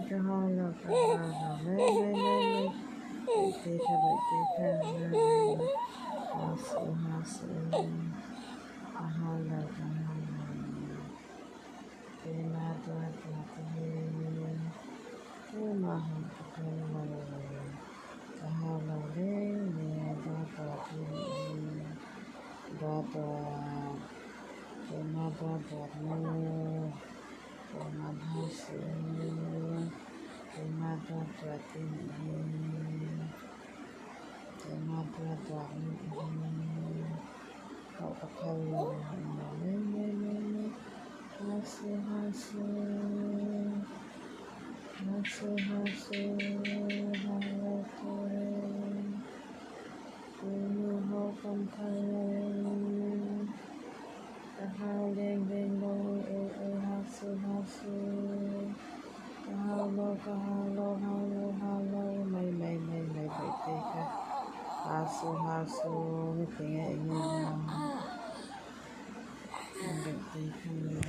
cho ho là cả lên tê kha bệ tê kha ha su cả ho là cả ho tê ma toa toa tê ma ho tê ma cả ho là lên nè toa toa tê toa toa tê ma toa toa nè tê ma ha su tê ma toa toa tê tê ma toa toa cậu có khâu lên ha su ha su ha su ha su ha la cô như hô con thầy ta hao lên lên lô ê ha su ta hao lô mày phải tê ka ha su cái tiếng ấy nghe phải tê ka